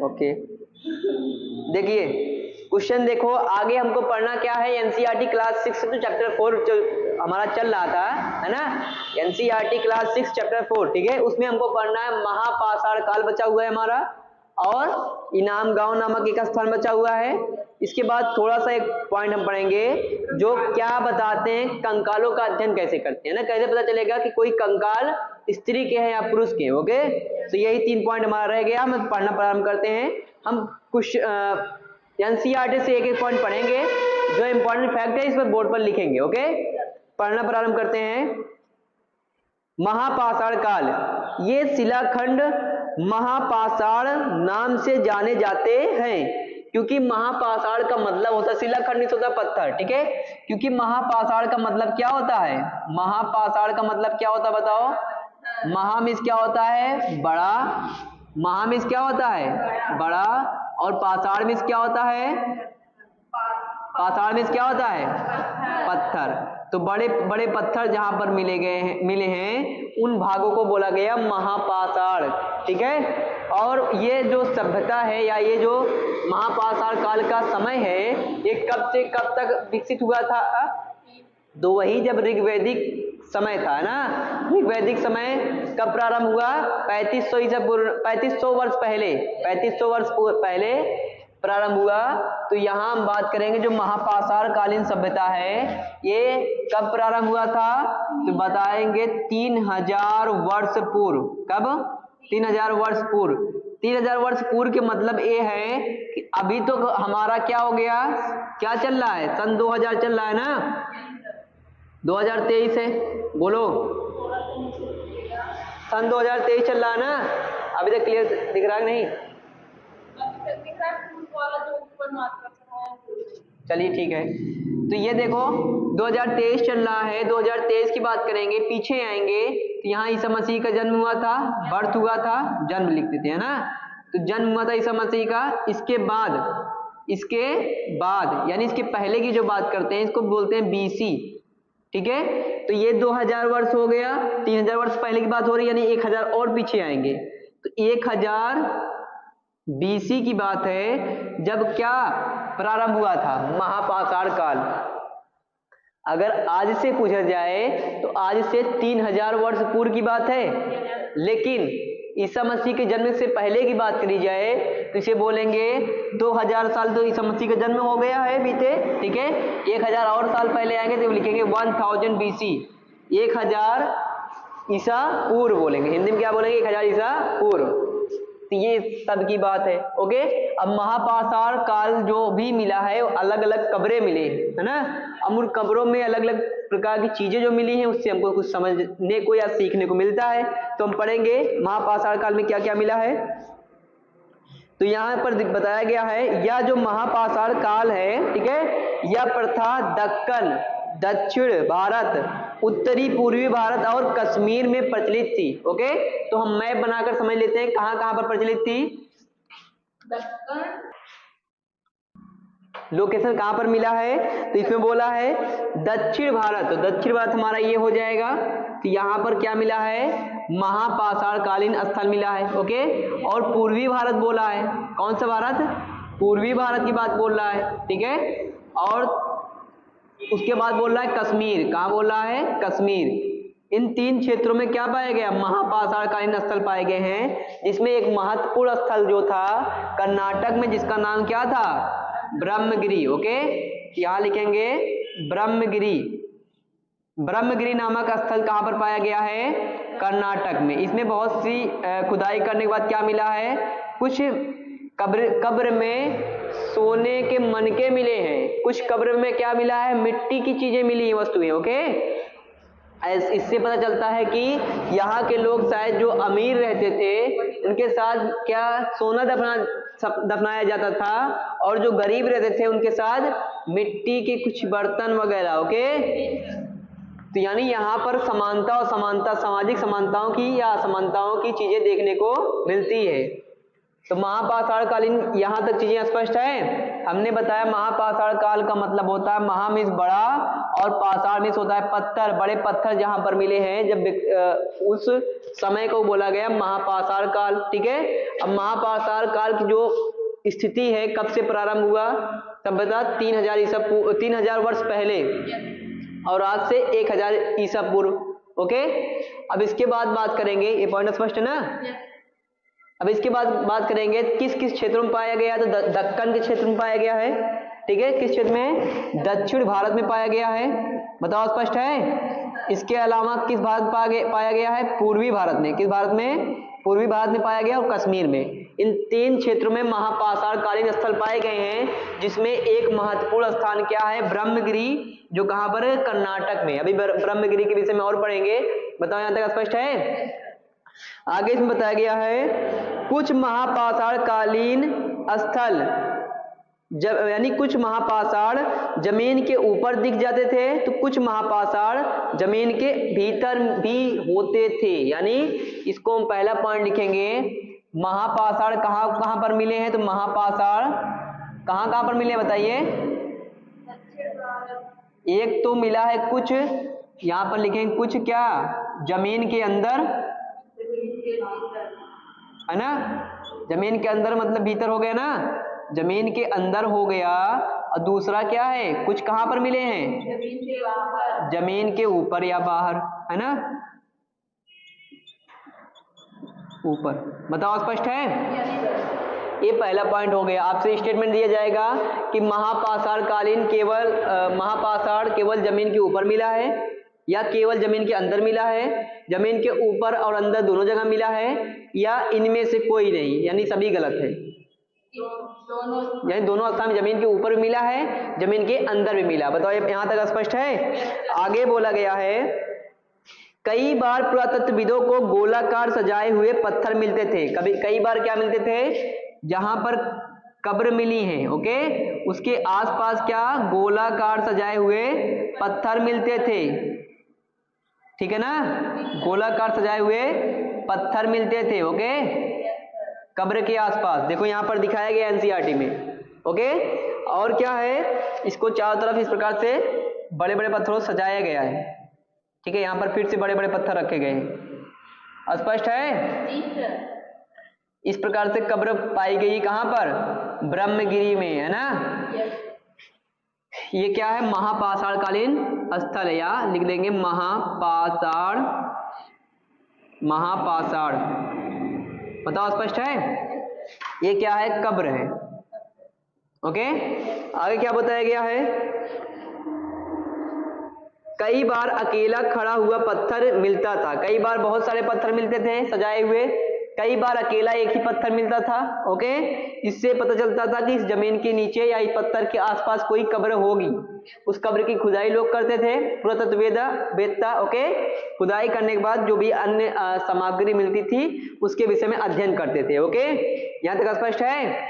Okay, देखिए question देखो आगे हमको पढ़ना क्या है। एनसीईआरटी क्लास 6 तो चैप्टर 4 हमारा चल रहा था, है ना। एनसीईआरटी क्लास 6 चैप्टर 4, ठीक है। उसमें हमको पढ़ना है महापाषाण काल बचा हुआ है हमारा, और इनाम गांव नामक एक स्थान बचा हुआ है। इसके बाद थोड़ा सा एक पॉइंट हम पढ़ेंगे जो क्या बताते हैं कंकालों का अध्ययन कैसे करते हैं ना, कैसे पता चलेगा कि कोई कंकाल स्त्री के हैं या पुरुष के हैं। ओके, तो यही 3 पॉइंट हमारा रह गया। हम पढ़ना प्रारंभ करते हैं। हम कुछ एनसीईआरटी से एक एक पॉइंट पढ़ेंगे, जो इंपॉर्टेंट फैक्ट है इसमें बोर्ड पर लिखेंगे। ओके, पढ़ना प्रारंभ करते हैं। महापाषाण काल, ये शिलाखंड महापाषाण नाम से जाने जाते हैं, क्योंकि महापाषाण का मतलब होता है, शिलाखंड नहीं होता पत्थर, ठीक है। क्योंकि महापाषाण का मतलब क्या होता है, महापाषाण का मतलब क्या होता है बताओ। महा मीन्स क्या होता है, बड़ा। महा मीन्स क्या होता है, बड़ा। और पाषाण मीन्स क्या होता है, पाषाण मीन्स क्या होता है, पत्थर। तो बड़े बड़े पत्थर जहां पर मिले हैं उन भागों को बोला गया महापाषाण, ठीक है। और ये जो सभ्यता है या ये जो महापाषाण काल का समय है, ये कब से कब तक विकसित हुआ था, तो वही जब ऋग्वैदिक समय था ना। ऋग्वैदिक समय कब प्रारंभ हुआ, 3500 ईसा पूर्व, 3500 वर्ष पहले, 3500 वर्ष पहले प्रारंभ हुआ। तो यहाँ हम बात करेंगे जो महापाषाण कालीन सभ्यता है ये कब प्रारंभ हुआ था, तो बताएंगे 3000 वर्ष पूर्व। कब, 3000 वर्ष पूर्व। 3000 वर्ष पूर्व के मतलब ये है कि अभी तो हमारा क्या हो गया, क्या चल रहा है, सन 2000 चल रहा है ना, 2023 है, बोलो सन 2023 चल रहा है ना। अभी तक क्लियर दिख रहा है नहीं, चलिए ठीक है। तो ये देखो 2023 चल रहा है, 2023 की बात करेंगे, पीछे आएंगे तो यहाँ ईसा मसीह का जन्म हुआ था, बर्थ हुआ था, जन्म लिख देते हैं ना। तो जन्म हुआ था ईसा मसीह का। इसके बाद यानी इसके पहले की जो बात करते हैं इसको बोलते हैं बीसी, ठीक है। तो ये 2000 वर्ष हो गया, 3000 वर्ष पहले की बात हो रही है, यानी 1000 और पीछे आएंगे तो 1000 बीसी की बात है, जब क्या प्रारंभ हुआ था, महापाषाण काल। अगर आज से पूछा जाए तो आज से 3000 वर्ष पूर्व की बात है, लेकिन ईसा मसीह के जन्म से पहले की बात करी जाए तो इसे बोलेंगे 2000 साल तो ईसा मसीह का जन्म हो गया है बीते, ठीक है। 1000 और साल पहले आएंगे तो लिखेंगे 1000 बीसी, 1000 ईसा पूर्व बोलेंगे, हिंदी में क्या बोलेंगे, 1000 ईसा पूर्व। तो ये सब की बात है। ओके, अब महापाषाण काल जो भी मिला है अलग अलग कब्रें मिले है ना, अब उन कब्रों में अलग अलग प्रकार की चीजें जो मिली हैं उससे हमको कुछ समझने को या सीखने को मिलता है। तो हम पढ़ेंगे महापाषाण काल में क्या क्या मिला है। तो यहाँ पर बताया गया है यह जो महापाषाण काल है, ठीक है, यह प्रथा दक्कन, दक्षिण भारत, उत्तरी पूर्वी भारत और कश्मीर में प्रचलित थी। ओके, तो हम मैप बनाकर समझ लेते हैं कहां कहां पर प्रचलित थी, लोकेशन कहां पर मिला है। तो इसमें बोला है दक्षिण भारत, तो दक्षिण भारत हमारा ये हो जाएगा। तो यहाँ पर क्या मिला है, महापाषाण कालीन स्थल मिला है। ओके, और पूर्वी भारत बोला है, कौन सा भारत, पूर्वी भारत की बात बोल रहा है, ठीक है। और उसके बाद बोल रहा है कश्मीर, कहाँ बोल रहा है, कश्मीर। इन 3 क्षेत्रों में क्या पाया गया, महापाषाण कालीन स्थल पाए गए हैं, जिसमें एक महत्वपूर्ण स्थल जो था कर्नाटक में, जिसका नाम क्या था, ब्रह्मगिरी। ओके, यहाँ लिखेंगे ब्रह्मगिरी। ब्रह्मगिरी नामक स्थल कहाँ पर पाया गया है, कर्नाटक में। इसमें बहुत सी खुदाई करने के बाद क्या मिला है, कुछ कब्र में सोने के मनके मिले हैं, कुछ कब्र में क्या मिला है, मिट्टी की चीजें मिली है, वस्तुएं। ओके, इससे पता चलता है कि यहाँ के लोग शायद जो अमीर रहते थे उनके साथ क्या सोना दफनाया जाता था, और जो गरीब रहते थे उनके साथ मिट्टी के कुछ बर्तन वगैरह। ओके, तो यानी यहाँ पर समानता और सामाजिक समानताओं की या असमानताओं की चीजें देखने को मिलती है। तो महापाषाण कालीन, यहाँ तक चीजें स्पष्ट है। हमने बताया महापाषाण काल का मतलब होता है, महा मीन्स बड़ा और पाषाण मीन्स होता है पत्थर, बड़े पत्थर जहां पर मिले हैं, जब उस समय को बोला गया महापाषाण काल। ठीक है, अब महापाषाण काल की जो स्थिति है कब से प्रारंभ हुआ, तब बता 3000 वर्ष पहले, और आज से 1000 ईसा पूर्व। ओके, अब इसके बाद बात करेंगे, ये पॉइंट स्पष्ट है ना। अब इसके बाद बात करेंगे किस किस क्षेत्रों में पाया गया है, तो दक्कन के क्षेत्र में पाया गया है। ठीक है, किस क्षेत्र में, दक्षिण भारत में पाया गया है, बताओ स्पष्ट है। इसके अलावा किस भारत में पाया गया है, पूर्वी भारत में। किस भारत में, पूर्वी भारत में पाया गया, और कश्मीर में। इन 3 क्षेत्रों में महापाषाण कालीन स्थल पाए गए हैं, जिसमें एक महत्वपूर्ण स्थान क्या है, ब्रह्मगिरी, जो कहां पर है, कर्नाटक में। अभी ब्रह्मगिरी के विषय में और पढ़ेंगे, बताओ यहां तक स्पष्ट है। आगे इसमें बताया गया है कुछ महापाषाण कालीन स्थल, जब यानी कुछ महापाषाण जमीन के ऊपर दिख जाते थे, तो कुछ महापाषाण जमीन के भीतर भी होते थे। यानी इसको हम पहला पॉइंट लिखेंगे, महापाषाण कहां पर मिले हैं, तो महापाषाण कहां पर मिले बताइए। एक तो मिला है कुछ, यहां पर लिखेंगे कुछ क्या, जमीन के अंदर, है ना, जमीन के अंदर मतलब भीतर हो गया ना, जमीन के अंदर हो गया। और दूसरा क्या है, कुछ कहां पर मिले हैं, जमीन के ऊपर या बाहर, है ना, ऊपर। बताओ स्पष्ट है। ये पहला पॉइंट हो गया। आपसे स्टेटमेंट दिया जाएगा कि महापाषाण कालीन महापाषाण केवल जमीन के ऊपर मिला है, या केवल जमीन के अंदर मिला है, जमीन के ऊपर और अंदर दोनों जगह मिला है, या इनमें से कोई नहीं, यानी सभी गलत है। यानी दोनों स्थान जमीन के ऊपर भी मिला है, जमीन के अंदर भी मिला। बताओ यहां तक स्पष्ट है। आगे बोला गया है कई बार पुरातत्वविदों को गोलाकार सजाए हुए पत्थर मिलते थे। कई बार क्या मिलते थे, जहां पर कब्र मिली है, ओके, उसके आसपास क्या, गोलाकार सजाए हुए पत्थर मिलते थे। ठीक है ना, गोलाकार सजाए हुए पत्थर मिलते थे, ओके, कब्र के आसपास। देखो यहां पर दिखाया गया एनसीईआरटी में, ओके। और क्या है, इसको चारों तरफ इस प्रकार से बड़े बड़े पत्थरों से सजाया गया है। ठीक है, यहां पर फिर से बड़े बड़े पत्थर रखे गए हैं। स्पष्ट है। इस प्रकार से कब्र पाई गई कहां पर, ब्रह्मगिरी में, है ना। ये क्या है, महापाषाण कालीन स्थल है, या लिख देंगे महापाषाण। बताओ स्पष्ट है। ये क्या है, कब्र है, ओके। आगे क्या बताया गया है, कई बार अकेला खड़ा हुआ पत्थर मिलता था। कई बार बहुत सारे पत्थर मिलते थे सजाए हुए, कई बार अकेला एक ही पत्थर मिलता था, ओके। इससे पता चलता था कि इस जमीन के नीचे या इस पत्थर के आसपास कोई कब्र होगी। उस कब्र की खुदाई लोग करते थे, पुरातत्ववेत्ता, ओके। खुदाई करने के बाद जो भी अन्य सामग्री मिलती थी उसके विषय में अध्ययन करते थे, ओके। यहां तक स्पष्ट है।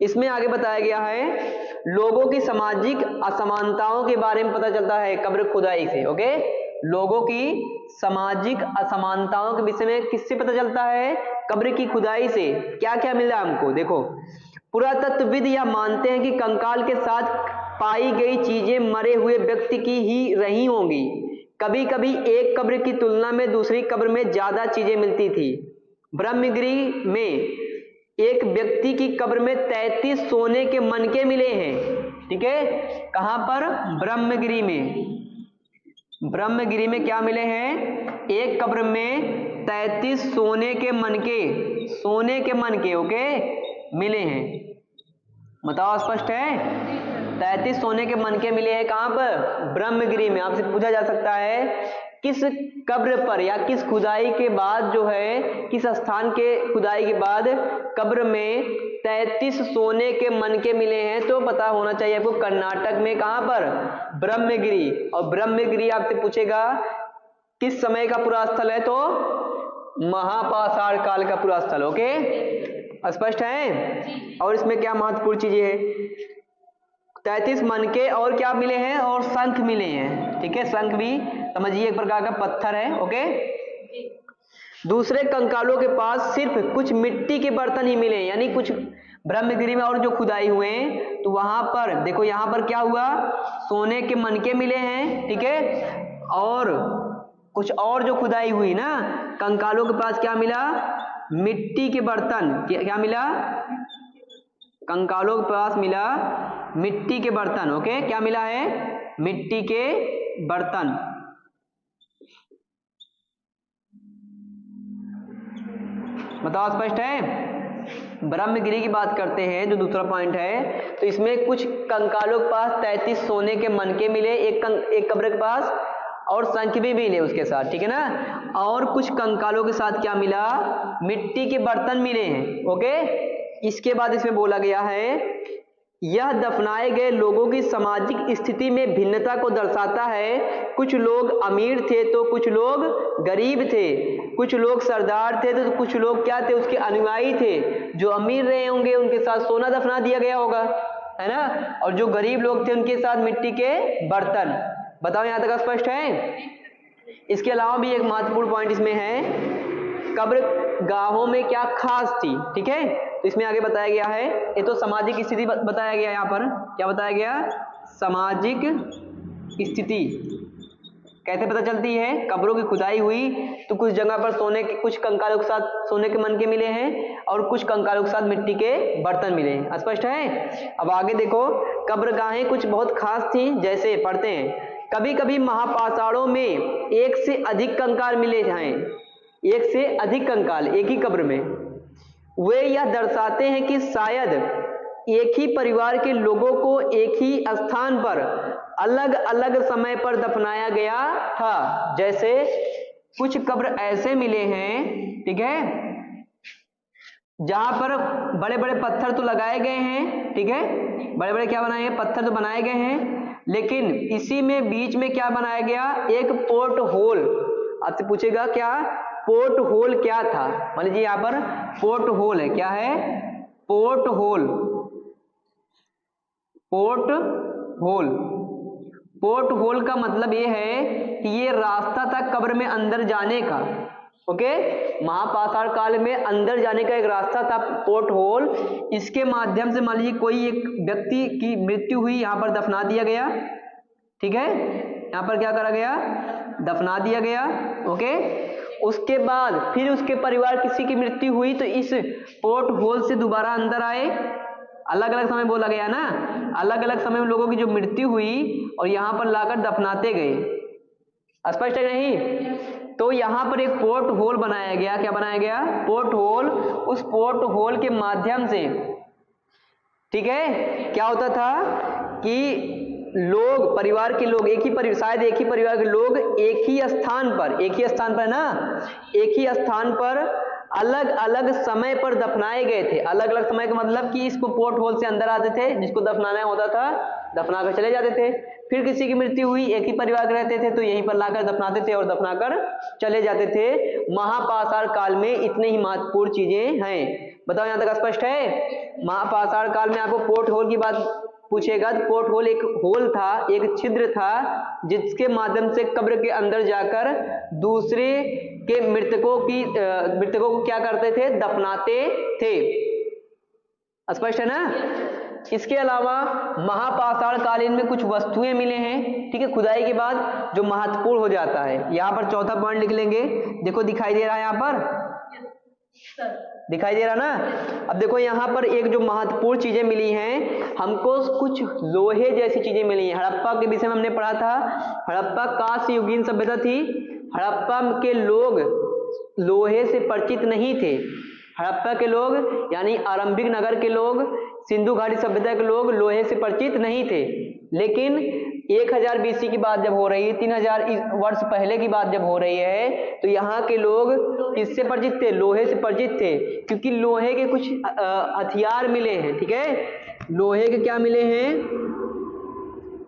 इसमें आगे बताया गया है लोगों की सामाजिक असमानताओं के बारे में पता चलता है कब्र खुदाई से, ओके। लोगों की सामाजिक असमानताओं के विषय में किससे पता चलता है, कब्र की खुदाई से। क्या क्या मिला हमको, देखो, पुरातत्वविद यह मानते हैं कि कंकाल के साथ पाई गई चीजें मरे हुए व्यक्ति की ही रही होंगी। कभी कभी एक कब्र की तुलना में दूसरी कब्र में ज्यादा चीजें मिलती थी। ब्रह्मगिरी में एक व्यक्ति की कब्र में 33 सोने के मनके मिले हैं। ठीक है, कहां पर, ब्रह्मगिरी में। ब्रह्मगिरी में क्या मिले हैं, एक कब्र में 33 सोने के मनके, ओके, मिले हैं। बताओ स्पष्ट है। 33 सोने के मनके मिले हैं कहां पर, ब्रह्मगिरी में। आपसे पूछा जा सकता है किस कब्र पर या किस खुदाई के बाद जो है, किस स्थान के खुदाई के बाद कब्र में 33 सोने के मनके मिले हैं, तो पता होना चाहिए आपको कर्नाटक में, कहां पर, ब्रह्मगिरी। और ब्रह्मगिरी आपसे पूछेगा किस समय का पुरास्थल है, तो महापाषाण काल का पुरास्थल, ओके। स्पष्ट है। और इसमें क्या महत्वपूर्ण चीजें हैं, 33 मनके और क्या मिले हैं, और शंख मिले हैं। ठीक है, शंख भी समझिए एक प्रकार का पत्थर है, ओके। दूसरे कंकालों के पास सिर्फ कुछ मिट्टी के बर्तन ही मिले, यानी कुछ ब्रह्मगिरी में और जो खुदाई हुए हैं तो वहां पर देखो, यहां पर क्या हुआ, सोने के मनके मिले हैं, ठीक है, और कुछ और जो खुदाई हुई ना, कंकालों के पास क्या मिला, मिट्टी के बर्तन, क्या मिला, कंकालों के पास मिला मिट्टी के बर्तन। ओके, क्या मिला है, मिट्टी के बर्तन। बताओ स्पष्ट है। ब्रह्मगिरी की बात करते हैं, जो दूसरा पॉइंट है, तो इसमें कुछ कंकालों के पास 33 सोने के मनके मिले एक कब्र के पास, और शंख भी मिले उसके साथ, ठीक है ना, और कुछ कंकालों के साथ क्या मिला, मिट्टी के बर्तन मिले हैं। ओके, इसके बाद इसमें बोला गया है, यह दफनाए गए लोगों की सामाजिक स्थिति में भिन्नता को दर्शाता है। कुछ लोग अमीर थे तो कुछ लोग गरीब थे, कुछ लोग सरदार थे तो कुछ लोग क्या थे, उसके अनुयायी थे। जो अमीर रहे होंगे उनके साथ सोना दफना दिया गया होगा, है ना, और जो गरीब लोग थे उनके साथ मिट्टी के बर्तन। बताओ यहां तक स्पष्ट है। इसके अलावा भी एक महत्वपूर्ण पॉइंट इसमें है, कब्र गाहों में क्या खास थी, ठीक है, तो इसमें आगे बताया गया है, ये तो सामाजिक स्थिति बताया गया, यहाँ पर क्या बताया गया, सामाजिक स्थिति कैसे पता चलती है, कब्रों की खुदाई हुई तो कुछ जगह पर सोने के, कुछ कंकालों के साथ सोने के मनके मिले हैं और कुछ कंकालों के साथ मिट्टी के बर्तन मिले हैं। स्पष्ट है। अब आगे देखो, कब्रगाहें कुछ बहुत खास थी, जैसे पढ़ते हैं, कभी कभी महापाषाणों में एक से अधिक कंकाल मिले हैं, एक से अधिक कंकाल एक ही कब्र में। वे यह दर्शाते हैं कि शायद एक ही परिवार के लोगों को एक ही स्थान पर अलग अलग समय पर दफनाया गया था। जैसे कुछ कब्र ऐसे मिले हैं, ठीक है, जहां पर बड़े बड़े पत्थर तो लगाए गए हैं, ठीक है, बड़े बड़े क्या बनाए हैं, पत्थर तो बनाए गए हैं, लेकिन इसी में बीच में क्या बनाया गया, एक पोर्ट होल। आपसे पूछेगा क्या पोर्ट होल क्या था, मान लीजिए यहां पर पोर्ट होल है, क्या है, port hole, port hole. Port hole का मतलब ये है कि ये रास्ता था कब्र में अंदर जाने का। ओके, महापाषाण काल में अंदर जाने का एक रास्ता था, पोर्ट होल। इसके माध्यम से मान लीजिए कोई एक व्यक्ति की मृत्यु हुई, यहां पर दफना दिया गया, ठीक है, यहां पर क्या करा गया, दफना दिया गया। ओके, उसके बाद फिर उसके परिवार किसी की मृत्यु हुई तो इस पोर्ट होल से दोबारा अंदर आए। अलग अलग समय बोला गया ना, अलग अलग समय में लोगों की जो मृत्यु हुई और यहां पर लाकर दफनाते गए। स्पष्ट है नहीं। तो यहां पर एक पोर्ट होल बनाया गया, क्या बनाया गया, पोर्ट होल। उस पोर्ट होल के माध्यम से, ठीक है, क्या होता था कि लोग, परिवार के लोग, एक ही शायद एक ही परिवार के लोग एक ही स्थान पर ना, एक ही स्थान पर अलग अलग समय पर दफनाए गए थे। अलग अलग समय का मतलब कि इसको पोर्ट होल से अंदर आते थे, जिसको दफनाना होता था दफना कर चले जाते थे। फिर किसी की मृत्यु हुई, एक ही परिवार के रहते थे तो यहीं पर लाकर दफनाते थे और दफनाकर चले जाते थे। महापाषाण काल में इतने ही महत्वपूर्ण चीजें हैं। बताओ यहां तक स्पष्ट है। महापाषाण काल में आपको पोर्ट होल की बात पूछेगा तो पोर्ट होल एक होल था, एक छिद्र था, जिसके माध्यम से कब्र के अंदर जाकर दूसरे के मृतकों को क्या करते थे, दफनाते थे। स्पष्ट है ना। इसके अलावा महापाषाण कालीन में कुछ वस्तुएं मिले हैं, ठीक है, खुदाई के बाद जो महत्वपूर्ण हो जाता है। यहां पर चौथा पॉइंट लिख लेंगे, देखो दिखाई दे रहा है, यहां पर दिखाई दे रहा ना। अब देखो यहां पर एक जो महत्वपूर्ण चीजें मिली हैं हमको, कुछ लोहे जैसी चीजें मिली हैं। हड़प्पा के विषय में हमने पढ़ा था, हड़प्पा कांस्य युगीन सभ्यता थी। हड़प्पा के लोग लोहे से परिचित नहीं थे। हड़प्पा के लोग यानी आरंभिक नगर के लोग, सिंधु घाटी सभ्यता के लोग लोहे से परिचित नहीं थे। लेकिन 1000 बीसी की बात जब हो रही है, 3000 वर्ष पहले की बात जब हो रही है, तो यहाँ के लोग किससे परिचित थे, लोहे से परिचित थे। क्योंकि लोहे के कुछ हथियार मिले हैं, ठीक है, लोहे के क्या मिले हैं,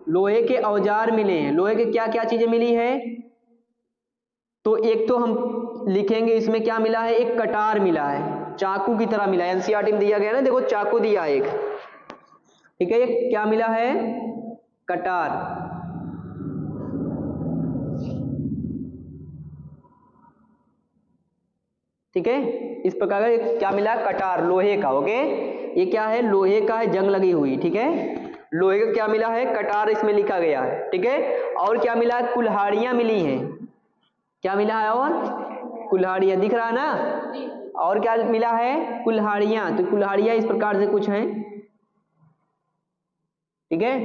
लोहे के औजार मिले हैं। लोहे के क्या क्या चीजें मिली है, तो एक तो हम लिखेंगे इसमें क्या मिला है, एक कटार मिला है, चाकू की तरह मिला है। एनसीईआरटी में दिया गया ना, देखो चाकू दिया एक, ठीक है, ये क्या मिला है, कटार। ठीक है। इस प्रकार का क्या मिला, कटार लोहे का, ओके। ये क्या है, लोहे का है, जंग लगी हुई, ठीक है। लोहे का क्या मिला है, कटार इसमें लिखा गया है, ठीक है। और क्या मिला है, कुल्हाड़ियां मिली हैं। क्या मिला है, और कुल्हाड़ियां दिख रहा है ना। और क्या मिला है, कुल्हाड़ियां। तो कुल्हाड़ियां इस प्रकार से कुछ हैं, ठीक है।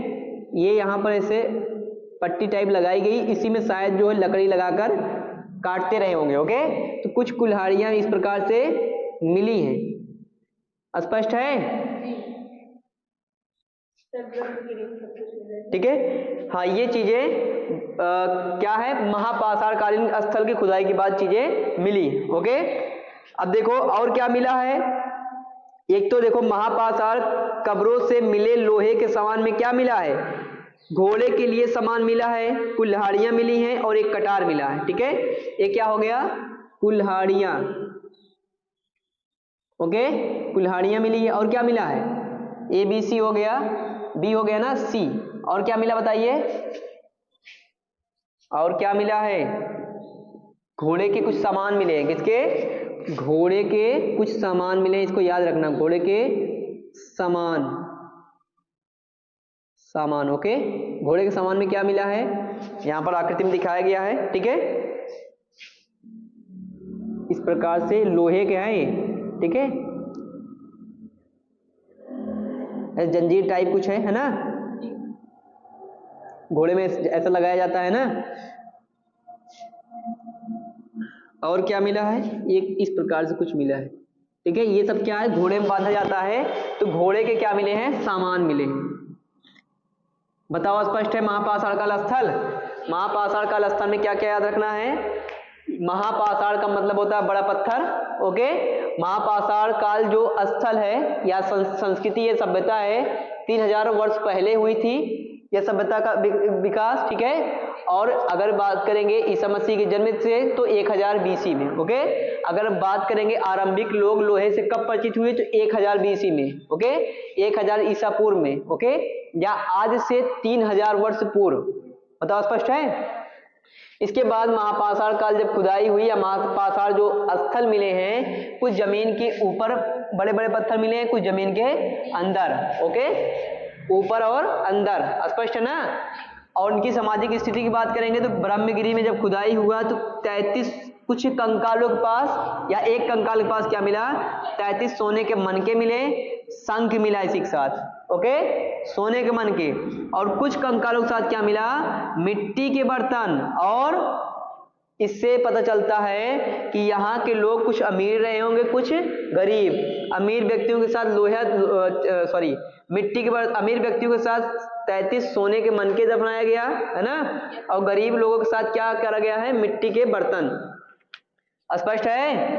ये यहाँ पर ऐसे पट्टी टाइप लगाई गई, इसी में शायद जो है लकड़ी लगाकर काटते रहे होंगे, ओके। तो कुछ कुल्हाड़ियां इस प्रकार से मिली हैं, स्पष्ट है, ठीक है। हाँ, ये चीजें क्या है, महापाषाणकालीन स्थल की खुदाई के बाद चीजें मिली, ओके। अब देखो और क्या मिला है। एक तो देखो महापाषाण कब्रों से मिले लोहे के सामान में क्या मिला है, घोड़े के लिए सामान मिला है, कुल्हाड़ियां मिली हैं और एक कटार मिला है, ठीक है। ये क्या हो गया, कुल्हाड़ियां, ओके। कुल्हाड़ियां मिली है और क्या मिला है, ABC हो गया, B हो गया ना, C। और क्या मिला बताइए, और क्या मिला है, घोड़े के कुछ सामान मिले हैं। किसके, घोड़े के कुछ सामान मिले, इसको याद रखना, घोड़े के सामान, ओके। घोड़े के सामान में क्या मिला है, यहां पर आकृति में दिखाया गया है, ठीक है। इस प्रकार से लोहे के हैं, ठीक है, जंजीर टाइप कुछ है ना, घोड़े में ऐसा लगाया जाता है ना। और क्या मिला है, एक इस प्रकार से कुछ मिला है, ठीक है। ये सब क्या है, घोड़े में बांधा जाता है, तो घोड़े के क्या मिले हैं, सामान मिले हैं। बताओ, स्पष्ट है। महापाषाण काल स्थल, महापाषाण काल स्थल में क्या क्या याद रखना है, महापाषाण का मतलब होता है बड़ा पत्थर, ओके। महापाषाण काल जो स्थल है या संस्कृति, ये सभ्यता है, 3000 वर्ष पहले हुई थी यह सभ्यता का विकास, ठीक है। और अगर बात करेंगे ईसा मसीह के जन्म से तो 1000 BC में, ओके। अगर बात करेंगे आरंभिक लोग लोहे से कब परिचित हुए, तो 1000 BC में, ओके, 1000 ईसा पूर्व में, ओके, या आज से 3000 वर्ष पूर्व। बताओ, स्पष्ट है। इसके बाद महापाषाण काल जब खुदाई हुई या महापाषाण जो स्थल मिले हैं, कुछ जमीन के ऊपर बड़े बड़े पत्थर मिले हैं, कुछ जमीन के अंदर, ओके, ऊपर और अंदर, स्पष्ट है ना। और उनकी सामाजिक स्थिति की बात करेंगे तो ब्रह्मगिरी में जब खुदाई हुआ तो 33 कुछ कंकालों के पास या एक कंकाल के पास क्या मिला, 33 सोने के मनके मिले, शंख मिला इसी के साथ, ओके, सोने के मनके। और कुछ कंकालों के साथ क्या मिला, मिट्टी के बर्तन। और इससे पता चलता है कि यहाँ के लोग कुछ अमीर रहे होंगे, कुछ गरीब। अमीर व्यक्तियों के साथ मिट्टी के बर्तन, अमीर व्यक्तियों के साथ 33 सोने के मनके दफनाया गया है ना, और गरीब लोगों के साथ क्या करा गया है, मिट्टी के बर्तन। स्पष्ट है।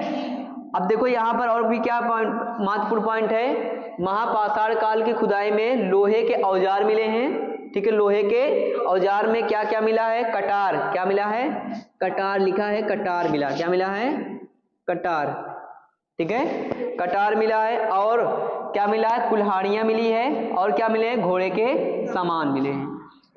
अब देखो यहाँ पर और भी क्या महत्वपूर्ण पॉइंट है, महापाषाण काल की खुदाई में लोहे के औजार मिले हैं, ठीक है। लोहे के औजार में क्या क्या मिला है, कटार, क्या मिला है, कटार लिखा है, कटार मिला, क्या मिला है, कटार, ठीक है, कटार मिला है। और क्या मिला है, कुल्हाड़ियां मिली है, और क्या मिले हैं, घोड़े के सामान मिले हैं।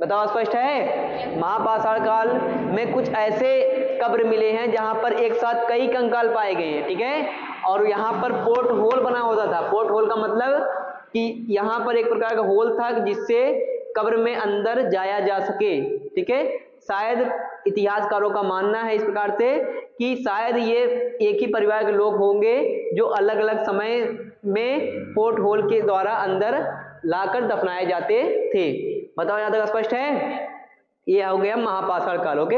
बताओ, स्पष्ट है। महापाषाण काल में कुछ ऐसे कब्र मिले हैं जहां पर एक साथ कई कंकाल पाए गए हैं, ठीक है। और यहाँ पर पोर्ट होल बना होता था। पोर्ट होल का मतलब कि यहाँ पर एक प्रकार का होल था जिससे कब्र में अंदर जाया जा सके, ठीक है। शायद इतिहासकारों का मानना है इस प्रकार से कि शायद ये एक ही परिवार के लोग होंगे जो अलग अलग समय में पोर्ट होल के द्वारा अंदर लाकर दफनाए जाते थे। बताओ, यहाँ तक स्पष्ट है। ये हो गया महापाषाण काल, ओके।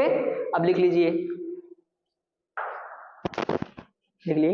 अब लिख लीजिए, लिख लिए।